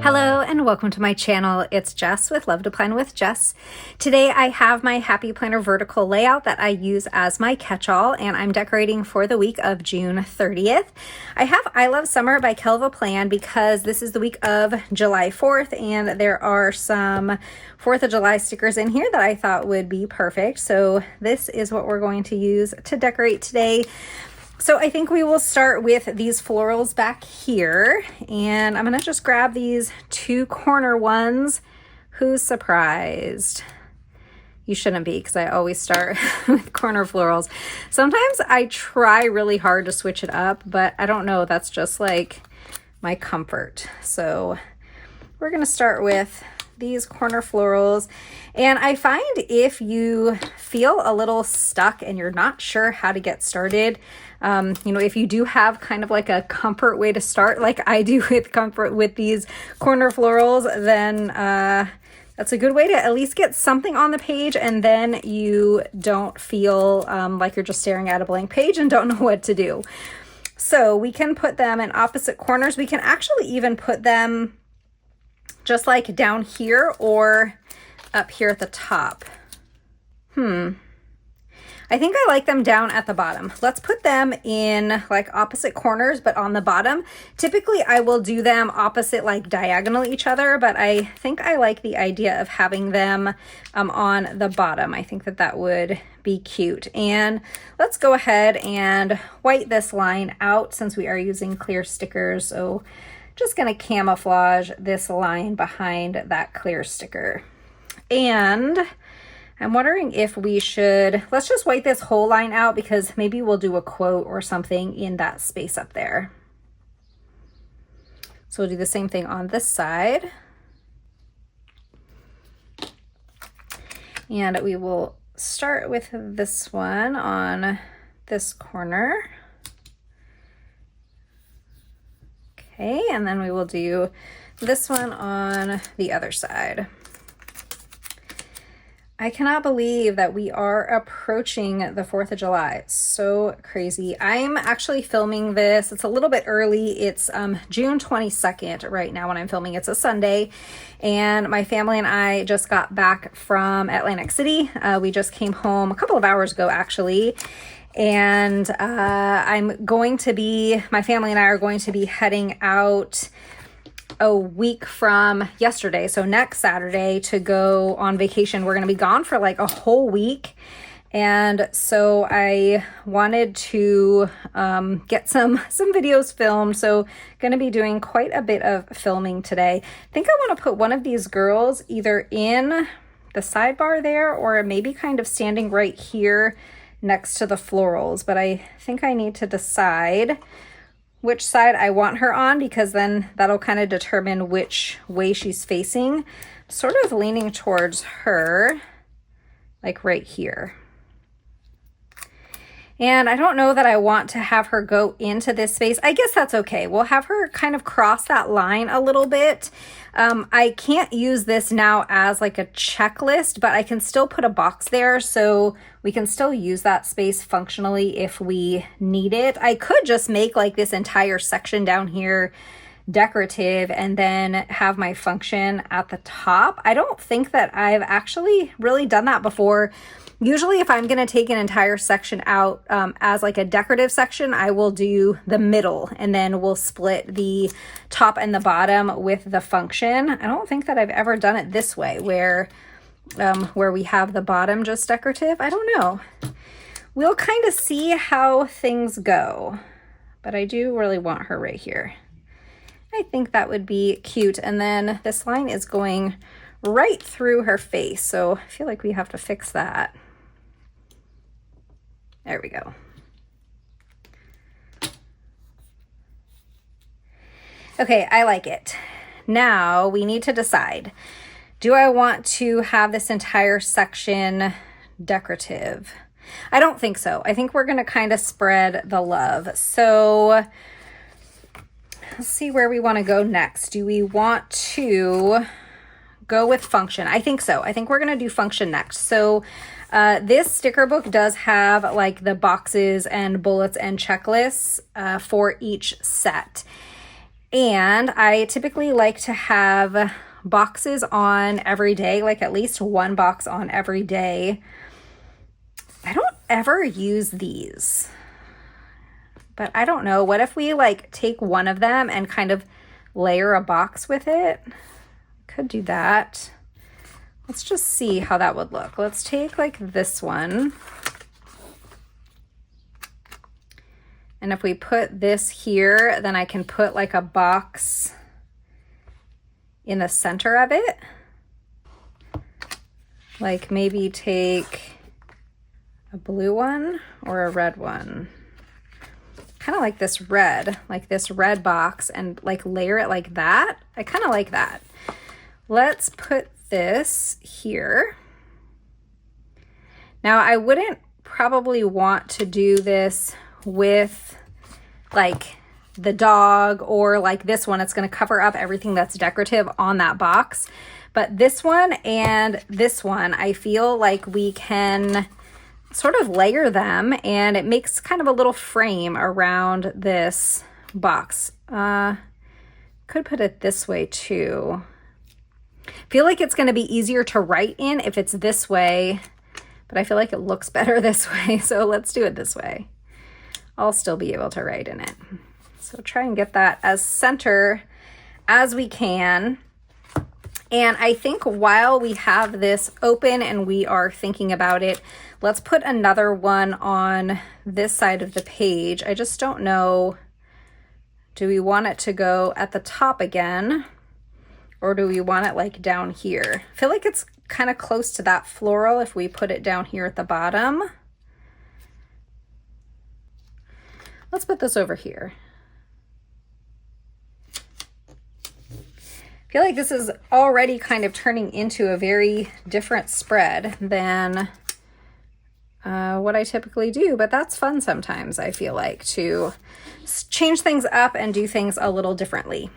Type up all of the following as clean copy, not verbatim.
Hello and welcome to my channel. It's Jess with Love to Plan with Jess. Today I have my Happy Planner vertical layout that I use as my catch-all, and I'm decorating for the week of June 30th. I have I Love Summer by Kell Plan because this is the week of July 4th and there are some 4th of July stickers in here that I thought would be perfect. So this is what we're going to use to decorate today. So I think we will start with these florals back here, and I'm going to just grab these two corner ones. Who's surprised? You shouldn't be, because I always start with corner florals. Sometimes I try really hard to switch it up, but I don't know, that's just like my comfort. So we're going to start with these corner florals. And I find if you feel a little stuck and you're not sure how to get started, if you do have kind of like a comfort way to start, like I do with comfort with these corner florals, then that's a good way to at least get something on the page, and then you don't feel like you're just staring at a blank page and don't know what to do. So we can put them in opposite corners. We can actually even put them just like down here or up here at the top. I think I like them down at the bottom. Let's put them in like opposite corners, but on the bottom. Typically I will do them opposite, like diagonal each other, but I think I like the idea of having them on the bottom. I think that that would be cute. And let's go ahead and white this line out since we are using clear stickers. So just gonna camouflage this line behind that clear sticker. And I'm wondering if we should, let's just white this whole line out because maybe we'll do a quote or something in that space up there. So we'll do the same thing on this side. And we will start with this one on this corner. Okay, and then we will do this one on the other side. I cannot believe that we are approaching the 4th of July. So crazy. I'm actually filming this. It's a little bit early. It's June 22nd right now when I'm filming. It's a Sunday. And my family and I just got back from Atlantic City. We just came home a couple of hours ago, actually. And my family and I are going to be heading out a week from yesterday, so next Saturday, to go on vacation. We're going to be gone for like a whole week, and so I wanted to get some videos filmed, so going to be doing quite a bit of filming today. I think I want to put one of these girls either in the sidebar there or maybe kind of standing right here next to the florals, but I think I need to decide which side I want her on, because then that'll kind of determine which way she's facing. Sort of leaning towards her, like right here. And I don't know that I want to have her go into this space. I guess that's okay. We'll have her kind of cross that line a little bit. I can't use this now as like a checklist, but I can still put a box there, so we can still use that space functionally if we need it. I could just make like this entire section down here decorative and then have my function at the top. I don't think that I've actually really done that before. Usually if I'm going to take an entire section out as like a decorative section, I will do the middle and then we'll split the top and the bottom with the function. I don't think that I've ever done it this way where we have the bottom just decorative. I don't know. We'll kind of see how things go, but I do really want her right here. I think that would be cute. And then this line is going right through her face, so I feel like we have to fix that. There we go. Okay, I like it. Now we need to decide, do I want to have this entire section decorative? I don't think so. I think we're going to kind of spread the love. So let's see where we want to go next. Do we want to go with function? I think so. I think we're going to do function next. So this sticker book does have like the boxes and bullets and checklists for each set. And I typically like to have boxes on every day, like at least one box on every day. I don't ever use these, but I don't know. What if we like take one of them and kind of layer a box with it? Could do that. Let's just see how that would look. Let's take like this one. And if we put this here, then I can put like a box in the center of it. Like maybe take a blue one or a red one. Kind of like this red box, and like layer it like that. I kind of like that. Let's put this here. Now I wouldn't probably want to do this with like the dog or like this one. It's going to cover up everything that's decorative on that box. But this one and this one, I feel like we can sort of layer them and it makes kind of a little frame around this box. Could put it this way too. I feel like it's going to be easier to write in if it's this way, but I feel like it looks better this way. So let's do it this way. I'll still be able to write in it. So try and get that as center as we can. And I think while we have this open and we are thinking about it, let's put another one on this side of the page. I just don't know, do we want it to go at the top again? Or do we want it like down here? I feel like it's kind of close to that floral if we put it down here at the bottom. Let's put this over here. I feel like this is already kind of turning into a very different spread than what I typically do, but that's fun sometimes, I feel like, to change things up and do things a little differently.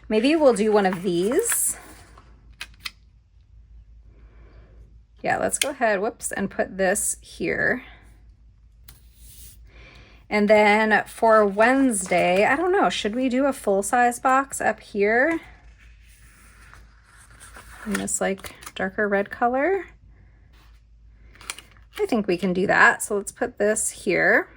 Maybe we'll do one of these. Yeah, let's go ahead, whoops, and put this here. And then for Wednesday, I don't know, should we do a full-size box up here in this like darker red color? I think we can do that. So let's put this here.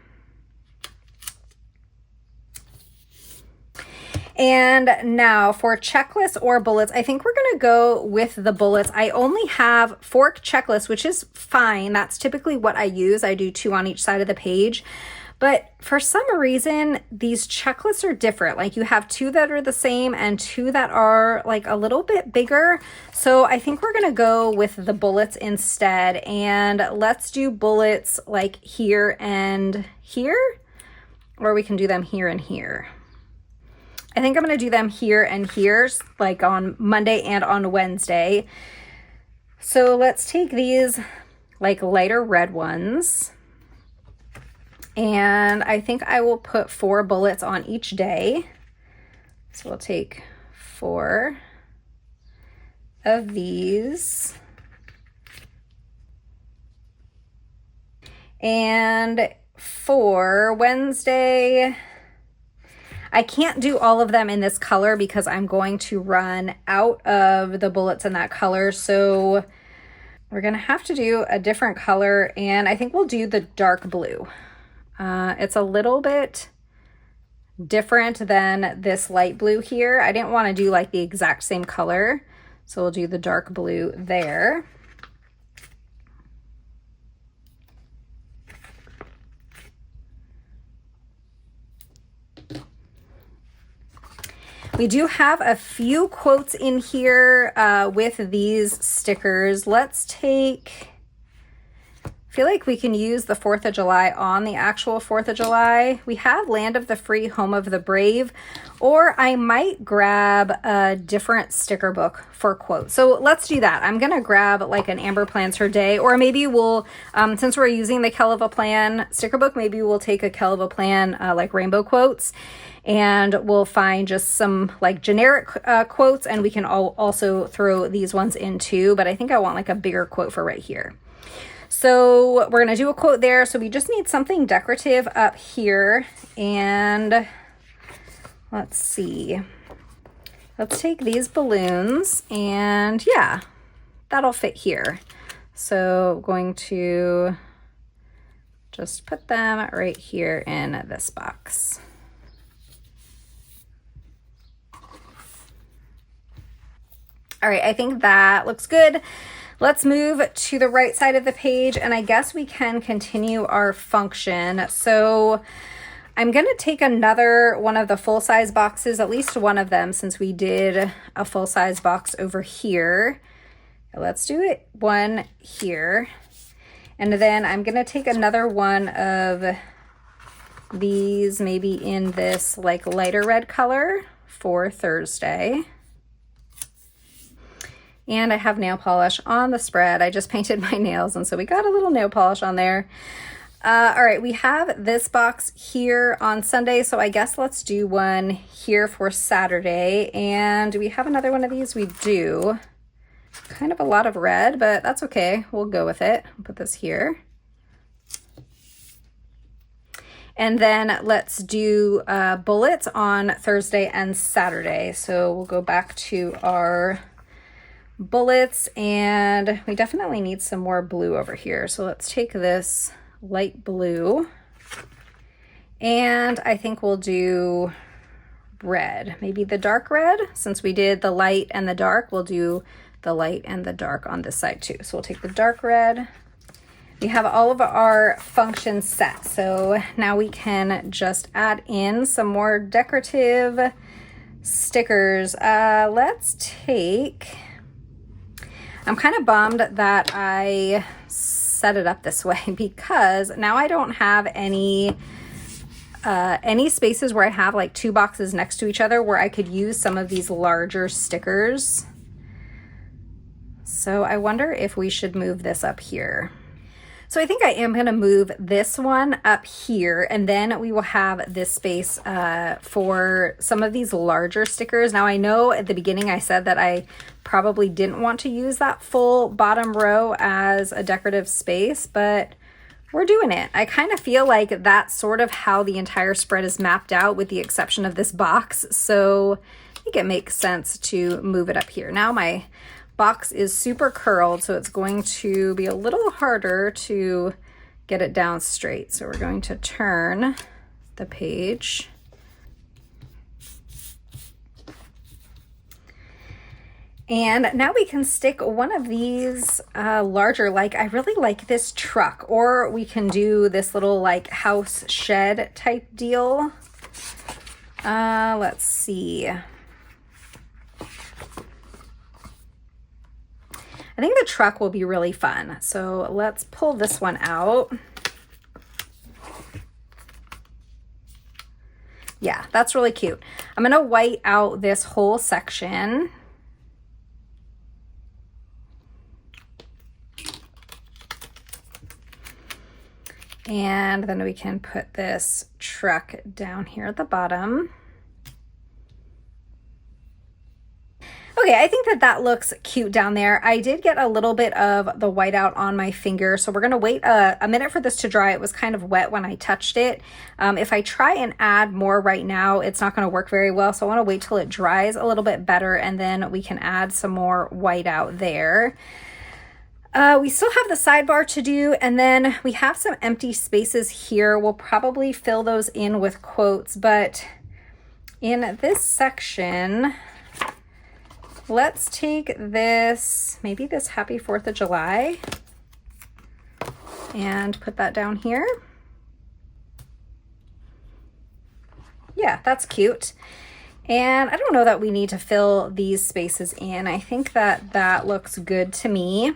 And now for checklists or bullets, I think we're going to go with the bullets. I only have fork checklists, which is fine. That's typically what I use. I do 2 on each side of the page. But for some reason, these checklists are different. Like you have 2 that are the same and 2 that are like a little bit bigger. So I think we're going to go with the bullets instead. And let's do bullets like here and here, or we can do them here and here. I think I'm going to do them here and here, like on Monday and on Wednesday. So let's take these like lighter red ones. And I think I will put 4 bullets on each day. So we'll take 4 of these. And for Wednesday, I can't do all of them in this color because I'm going to run out of the bullets in that color. So we're going to have to do a different color, and I think we'll do the dark blue. It's a little bit different than this light blue here. I didn't want to do like the exact same color, so we'll do the dark blue there. We do have a few quotes in here with these stickers. Let's take, I feel like we can use the 4th of July on the actual 4th of July. We have Land of the Free, Home of the Brave, or I might grab a different sticker book for quotes. So let's do that. I'm going to grab like an Amber Plans Her Day, or maybe we'll, since we're using the Kell of a Plan sticker book, maybe we'll take a Kell of a Plan like rainbow quotes. And we'll find just some like generic quotes, and we can also throw these ones in too, but I think I want like a bigger quote for right here. So we're gonna do a quote there. So we just need something decorative up here, and let's see. Let's take these balloons and yeah, that'll fit here. So going to just put them right here in this box. All right, I think that looks good. Let's move to the right side of the page, and I guess we can continue our function. So I'm gonna take another one of the full-size boxes, at least one of them, since we did a full-size box over here. Let's do it one here. And then I'm gonna take another one of these, maybe in this like lighter red color for Thursday. And I have nail polish on the spread. I just painted my nails, and so we got a little nail polish on there. All right, we have this box here on Sunday, so I guess let's do one here for Saturday. And do we have another one of these? We do. Kind of a lot of red, but that's okay. We'll go with it. I'll put this here. And then let's do bullets on Thursday and Saturday. So we'll go back to our bullets, and we definitely need some more blue over here. So let's take this light blue, and I think we'll do red, maybe the dark red. Since we did the light and the dark, we'll do the light and the dark on this side too. So we'll take the dark red. We have all of our functions set, so now we can just add in some more decorative stickers. Let's take, I'm kind of bummed that I set it up this way because now I don't have any spaces where I have like two boxes next to each other where I could use some of these larger stickers. So I wonder if we should move this up here. So I think I am gonna move this one up here, and then we will have this space for some of these larger stickers. Now I know at the beginning I said that I probably didn't want to use that full bottom row as a decorative space, but we're doing it. I kind of feel like that's sort of how the entire spread is mapped out with the exception of this box. So I think it makes sense to move it up here. Now my box is super curled, so it's going to be a little harder to get it down straight. So we're going to turn the page. And now we can stick one of these larger, like I really like this truck, or we can do this little like house shed type deal. Let's see. I think the truck will be really fun. So let's pull this one out. Yeah, that's really cute. I'm gonna white out this whole section. And then we can put this truck down here at the bottom. Okay, I think that that looks cute down there. I did get a little bit of the whiteout on my finger, so we're gonna wait a minute for this to dry. It was kind of wet when I touched it. If I try and add more right now, it's not gonna work very well, so I wanna wait till it dries a little bit better, and then we can add some more whiteout there. We still have the sidebar to do, and then we have some empty spaces here. We'll probably fill those in with quotes, but in this section, let's take this, maybe this Happy 4th of July, and put that down here. Yeah, that's cute. And I don't know that we need to fill these spaces in. I think that that looks good to me.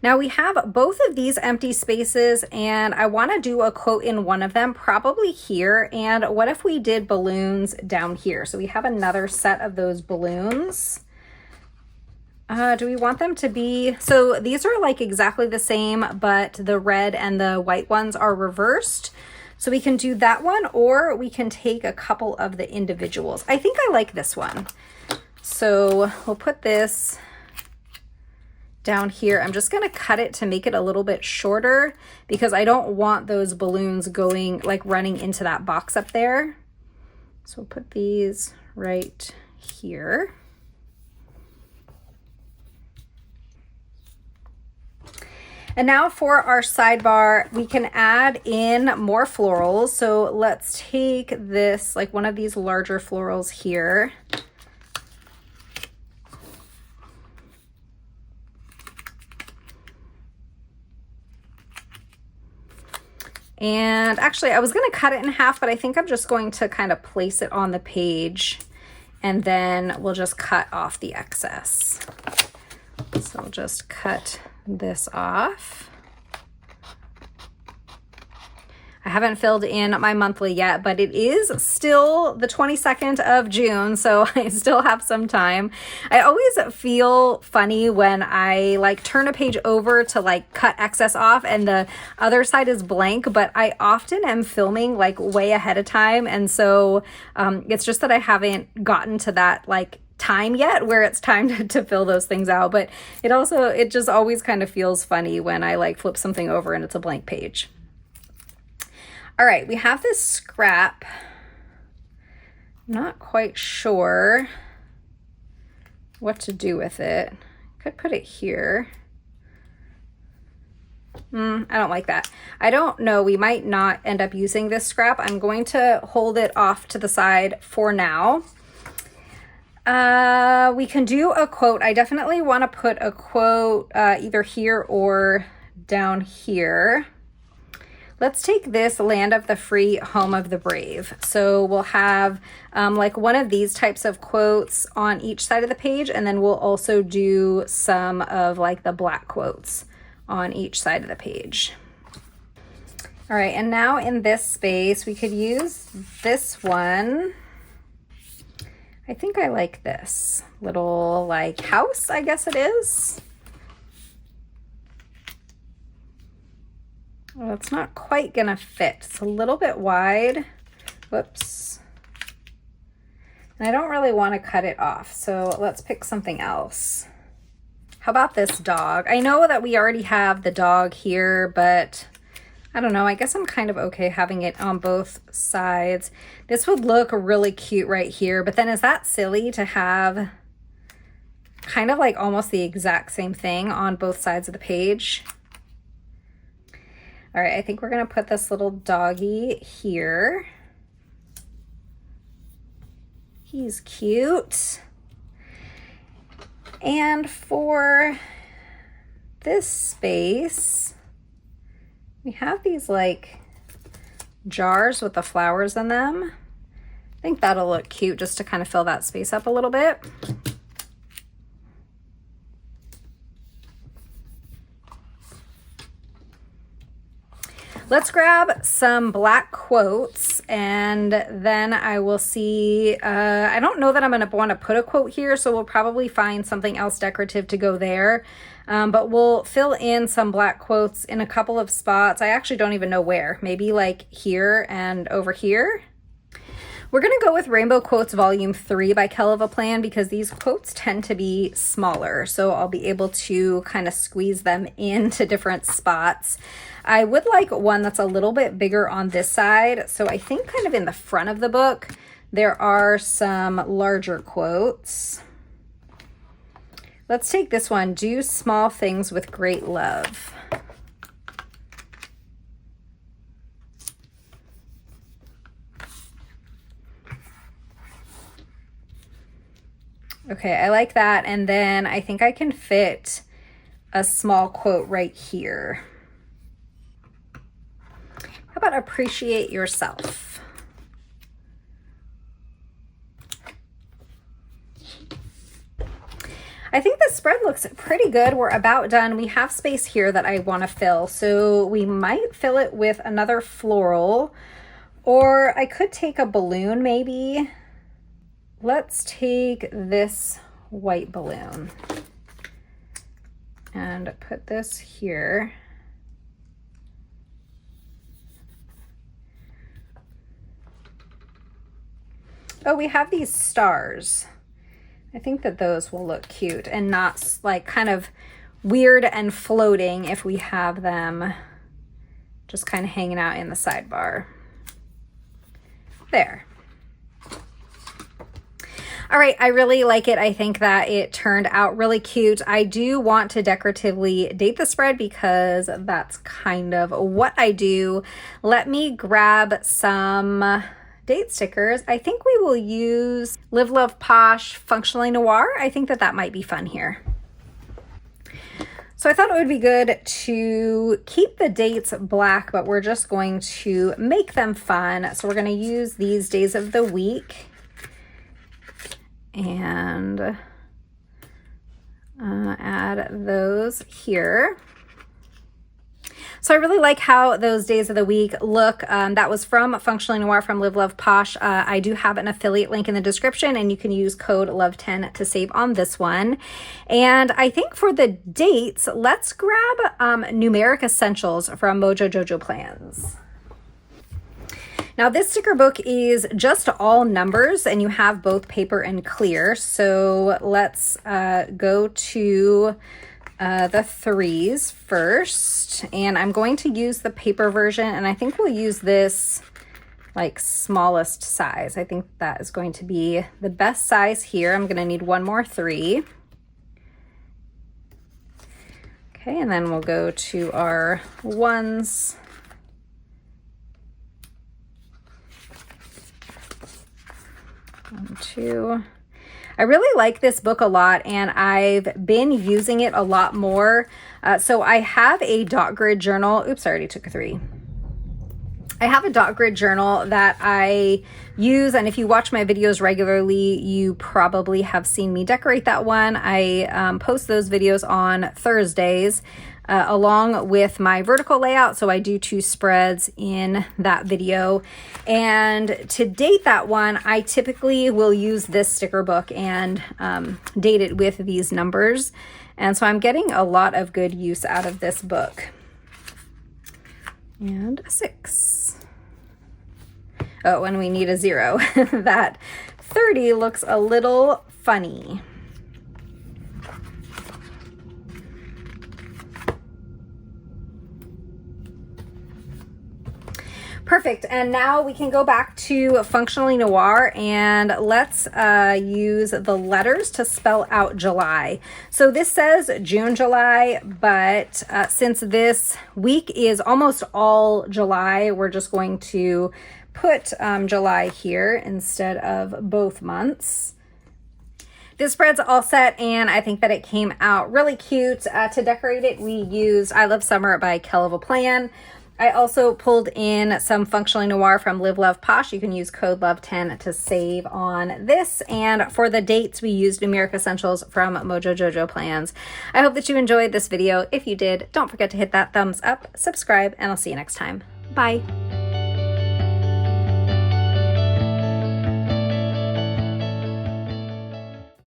Now we have both of these empty spaces, and I want to do a quote in one of them, probably here. And what if we did balloons down here? So we have another set of those balloons. Do we want them to be, so these are like exactly the same, but the red and the white ones are reversed. So we can do that one, or we can take a couple of the individuals. I think I like this one. So we'll put this down here. I'm just going to cut it to make it a little bit shorter because I don't want those balloons going like running into that box up there. So we'll put these right here. And now for our sidebar, we can add in more florals. So let's take this, like one of these larger florals here. And actually I was going to cut it in half, but I think I'm just going to kind of place it on the page and then we'll just cut off the excess. So I'll just cut this off. I haven't filled in my monthly yet, but it is still the 22nd of June, so I still have some time. I always feel funny when I like turn a page over to like cut excess off and the other side is blank, but I often am filming like way ahead of time. And so it's just that I haven't gotten to that like time yet where it's time to fill those things out. But it just always kind of feels funny when I like flip something over and it's a blank page. All right, we have this scrap. I'm not quite sure what to do with it. Could put it here. I don't like that. I don't know. We might not end up using this scrap. I'm going to hold it off to the side for now. We can do a quote. I definitely want to put a quote either here or down here. Let's take this land of the free, home of the brave. So we'll have like one of these types of quotes on each side of the page, and then we'll also do some of like the black quotes on each side of the page. All right, and now in this space, we could use this one. I think I like this little like house, I guess it is. Well, it's not quite gonna fit. It's a little bit wide. Whoops. And I don't really want to cut it off, so let's pick something else. How about this dog? I know that we already have the dog here, but I don't know. I guess I'm kind of okay having it on both sides. This would look really cute right here, but then is that silly to have kind of like almost the exact same thing on both sides of the page? All right, I think we're gonna put this little doggy here. He's cute. And for this space, we have these like jars with the flowers in them. I think that'll look cute just to kind of fill that space up a little bit. Let's grab some black quotes and then I will see, I don't know that I'm gonna wanna put a quote here, so we'll probably find something else decorative to go there. But we'll fill in some black quotes in a couple of spots. I actually don't even know where, maybe like here and over here. We're gonna go with Rainbow Quotes Volume 3 by Kell because these quotes tend to be smaller, so I'll be able to kind of squeeze them into different spots. I would like one that's a little bit bigger on this side, so I think kind of in the front of the book, there are some larger quotes. Let's take this one, Do Small Things with Great Love. Okay, I like that. And then I think I can fit a small quote right here. How about appreciate yourself? I think the spread looks pretty good. We're about done. We have space here that I want to fill. So we might fill it with another floral, or I could take a balloon maybe. Let's take this white balloon and put this here. Oh, we have these stars. I think that those will look cute and not like kind of weird and floating if we have them just kind of hanging out in the sidebar. There. All right, I really like it. I think that it turned out really cute. I do want to decoratively date the spread because that's kind of what I do. Let me grab some date stickers. I think we will use Live Love Posh Functionally Noir. I think that that might be fun here. So I thought it would be good to keep the dates black, but we're just going to make them fun. So we're going to use these days of the week and add those here. So I really like how those days of the week look. That was from Functionally Noir from Live Love Posh. I do have an affiliate link in the description, and you can use code LOVE10 to save on this one. And I think for the dates, let's grab Numeric Essentials from Mojo Jojo Plans. Now this sticker book is just all numbers, and you have both paper and clear. So let's go to the 3s first, and I'm going to use the paper version, and I think we'll use this like smallest size. I think that is going to be the best size here. I'm going to need one more 3. Okay, and then we'll go to our 1s. 1, 2. I really like this book a lot, and I've been using it a lot more. So I have a dot grid journal. Oops, I already took a 3. I have a dot grid journal that I use, and if you watch my videos regularly, you probably have seen me decorate that one. I post those videos on Thursdays along with my vertical layout, so I do 2 spreads in that video. And to date that one, I typically will use this sticker book and date it with these numbers. And so I'm getting a lot of good use out of this book. And a 6. Oh, and we need a 0. That 30 looks a little funny. Perfect, and now we can go back to Functionally Noir, and let's use the letters to spell out July. So this says June, July, but since this week is almost all July, we're just going to put July here instead of both months. This spread's all set, and I think that it came out really cute. To decorate it, we used I Love Summer by Kell of a Plan. I also pulled in some Functionally Noir from Live Love Posh. You can use code LOVE10 to save on this. And for the dates, we used Numeric Essentials from Mojo Jojo Plans. I hope that you enjoyed this video. If you did, don't forget to hit that thumbs up, subscribe, and I'll see you next time. Bye.